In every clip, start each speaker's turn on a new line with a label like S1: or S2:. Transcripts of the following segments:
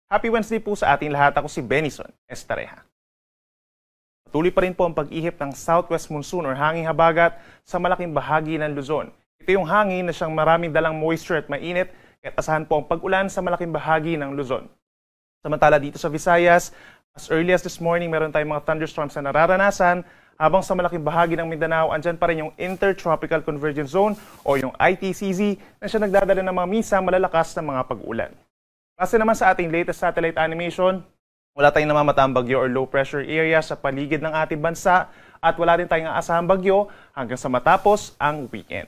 S1: Happy Wednesday po sa ating lahat. Ako si Benison Estareja. Patuloy pa rin po ang pag-ihip ng southwest monsoon or hanging habagat sa malaking bahagi ng Luzon. Ito yung hangin na siyang maraming dalang moisture at mainit at asahan po ang pag-ulan sa malaking bahagi ng Luzon. Samantala dito sa Visayas, as early as this morning, meron tayong mga thunderstorms na nararanasan, habang sa malaking bahagi ng Mindanao, andyan pa rin yung Intertropical Convergence Zone o yung ITCZ na siya nagdadala ng mga minsan malalakas na mga pag-ulan. Base naman sa ating latest satellite animation, wala tayong namamataang bagyo or low pressure area sa paligid ng ating bansa at wala rin tayong aasahang bagyo hanggang sa matapos ang weekend.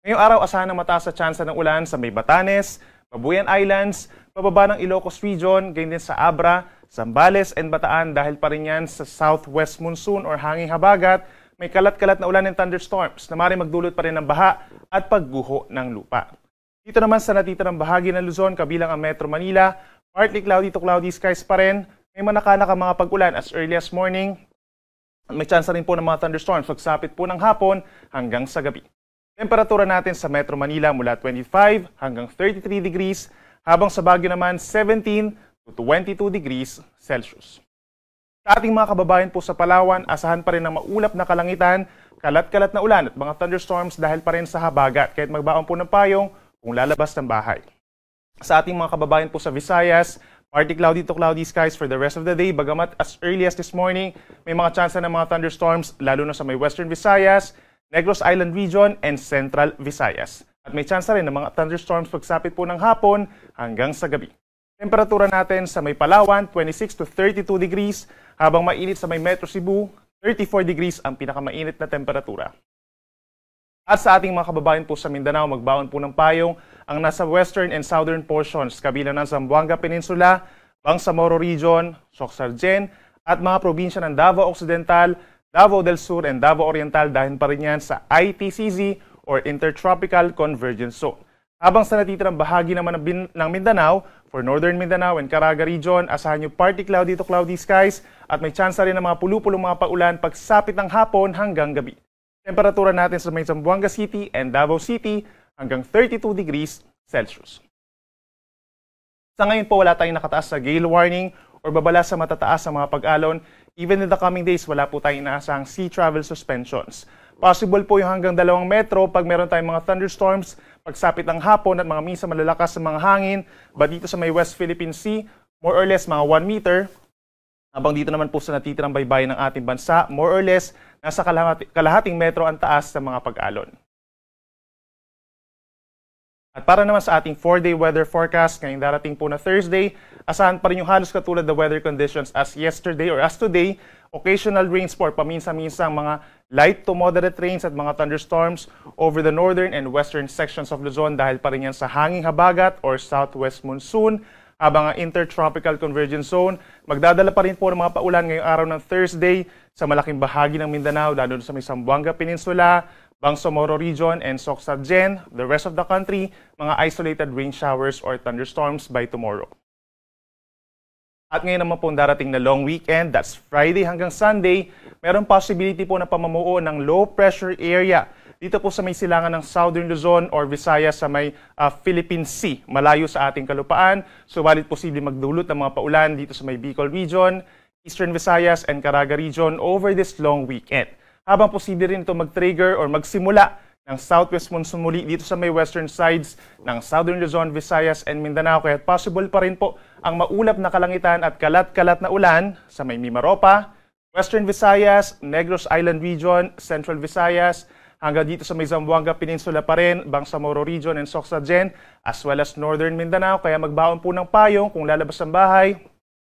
S1: Ngayong araw, asahan ng mataas sa tsansa ng ulan sa may Batanes, Babuyan Islands, pababa ng Ilocos Region, ganyan din sa Abra, Zambales and Bataan dahil pa rin yan sa southwest monsoon or hanging habagat, may kalat-kalat na ulan and thunderstorms na maaaring magdulot pa rin ng baha at pagguho ng lupa. Dito naman sa natitirang bahagi ng Luzon, kabilang ang Metro Manila, partly cloudy to cloudy skies pa rin. May manakanak ang mga pag-ulan as early as morning. May chance rin po ng mga thunderstorms pagsapit po ng hapon hanggang sa gabi. Temperatura natin sa Metro Manila mula 25 hanggang 33 degrees, habang sa Baguio naman 17 to 22 degrees Celsius. Sa ating mga kababayan po sa Palawan, asahan pa rin ng maulap na kalangitan, kalat-kalat na ulan at mga thunderstorms dahil pa rin sa habagat, kahit magbaon po ng payong kung lalabas ng bahay. Sa ating mga kababayan po sa Visayas, partly cloudy to cloudy skies for the rest of the day, bagamat as early as this morning, may mga tsansa ng mga thunderstorms lalo na sa may Western Visayas, Negros Island Region, and Central Visayas. At may tsansa rin ng mga thunderstorms pagsapit po ng hapon hanggang sa gabi. Temperatura natin sa may Palawan, 26 to 32 degrees, habang mainit sa may Metro Cebu, 34 degrees ang pinakamainit na temperatura. At sa ating mga kababayan po sa Mindanao, magbaon po ng payong ang nasa western and southern portions, kabilang ng Zamboanga Peninsula, Bangsamoro Region, Socsargen, at mga probinsya ng Davao Occidental, Davao del Sur, and Davao Oriental dahil pa rin yan sa ITCZ or Intertropical Convergence Zone. Habang sa natitirang bahagi naman ng Mindanao, for Northern Mindanao and Caraga Region, asahan nyo partly cloudy to cloudy skies at may chance rin ng mga pulupulong mga paulan pagsapit ng hapon hanggang gabi. Temperatura natin sa may Zamboanga City and Davao City hanggang 32 degrees Celsius. Sa ngayon po, wala tayong nakataas sa gale warning or babala sa matataas sa mga pag-alon. Even in the coming days, wala po tayong inaasahang sea travel suspensions. Possible po yung hanggang 2 metro pag meron tayong mga thunderstorms, pagsapit ng hapon at mga minsan malalakas sa mga hangin. But dito sa may West Philippine Sea, more or less mga 1 meter. Habang dito naman po sa natitirang baybayin ng ating bansa, more or less, nasa kalahating metro ang taas sa mga pag-alon. At para naman sa ating 4-day weather forecast, ngayong darating po na Thursday, asahan pa rin yung halos katulad na weather conditions as yesterday or as today, occasional rains for paminsan-minsang mga light to moderate rains at mga thunderstorms over the northern and western sections of Luzon dahil pa rin yan sa hanging habagat or southwest monsoon. Habang ang Intertropical Convergence Zone, magdadala pa rin po ng mga paulan ngayong araw ng Thursday sa malaking bahagi ng Mindanao, lalo sa may Zamboanga Peninsula, Bangsamoro Region, and Socsargen. The rest of the country, mga isolated rain showers or thunderstorms by tomorrow. At ngayon naman po darating na long weekend, that's Friday hanggang Sunday, mayroong possibility po na pamumuo ng low pressure area dito po sa may silangan ng Southern Luzon or Visayas sa may Philippine Sea, malayo sa ating kalupaan. Subalit posible magdulot ng mga paulan dito sa may Bicol Region, Eastern Visayas, and Caraga Region over this long weekend. Habang posible rin ito mag-trigger or magsimula ng southwest monsoon muli dito sa may western sides ng Southern Luzon, Visayas, and Mindanao. Kaya possible pa rin po ang maulap na kalangitan at kalat-kalat na ulan sa may Mimaropa, Western Visayas, Negros Island Region, Central Visayas, hanggang dito sa may Zamboanga Peninsula pa rin, Bangsamoro Region and Socsargen, as well as Northern Mindanao. Kaya magbaon po ng payong kung lalabas ng bahay.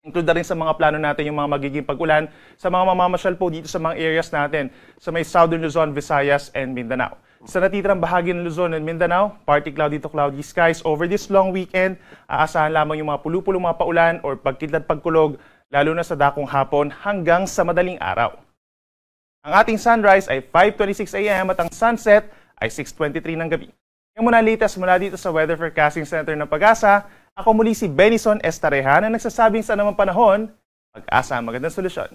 S1: Include na rin sa mga plano natin yung mga magiging pag-ulan sa mga mamamasyal po dito sa mga areas natin sa may Southern Luzon, Visayas, and Mindanao. Sa natitirang bahagi ng Luzon and Mindanao, partly cloudy to cloudy skies over this long weekend. Aasahan lamang yung mga pulupulong mga paulan or pagkidlat pagkulog, lalo na sa dakong hapon hanggang sa madaling araw. Ang ating sunrise ay 5:26 AM at ang sunset ay 6:23 ng gabi. Yung muna latest mula dito sa Weather Forecasting Center ng Pag-asa, ako muli si Benison Estareja na nagsasabing sa anumang panahon, Pag-asa ang magandang solusyon.